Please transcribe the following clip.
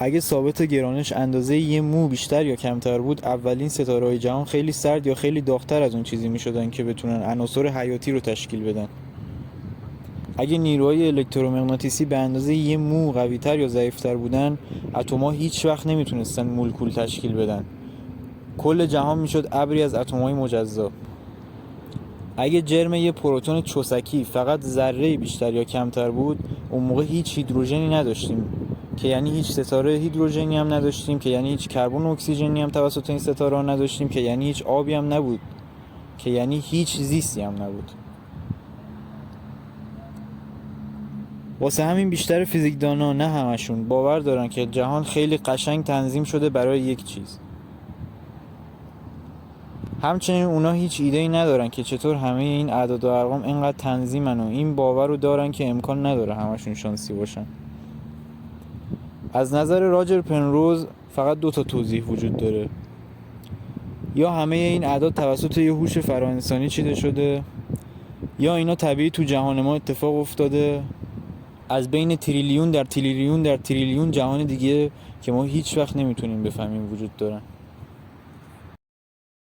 اگه ثابت گرانش اندازه یه مو بیشتر یا کمتر بود، اولین ستاره‌های جهان خیلی سرد یا خیلی داغ‌تر از اون چیزی می‌شدن که بتونن عناصر حیاتی رو تشکیل بدن. اگه نیروهای الکترومغناطیسی به اندازه یه مو قوی‌تر یا ضعیف‌تر بودن، اتم‌ها هیچ وقت نمیتونستن مولکول تشکیل بدن. کل جهان میشد ابری از اتم‌های مجزا. اگه جرم یه پروتون چوسکی فقط ذره بیشتر یا کمتر بود، اون موقع هیچ هیدروژنی نداشتیم، که یعنی هیچ ستاره هیدروژنی هم نداشتیم، که یعنی هیچ کربن و اکسیژنی هم توسط این ستاره ها نداشتیم، که یعنی هیچ آبی هم نبود، که یعنی هیچ زیستی هم نبود. واسه همین بیشتر فیزیکدانا، نه همشون، باور دارن که جهان خیلی قشنگ تنظیم شده برای یک چیز. همچنین اونا هیچ ایده‌ای ندارن که چطور همه این اعداد و ارقام اینقدر تنظیمن و این باور رو دارن که امکان نداره همشون شانسی باشن. از نظر راجر پنروز فقط 2 تا توضیح وجود داره: یا همه این اعداد توسط یه هوش فراانسانی چیده شده، یا اینا طبیعی تو جهان ما اتفاق افتاده از بین تریلیون در تریلیون در تریلیون جهان دیگه که ما هیچ وقت نمیتونیم بفهمیم وجود دارن.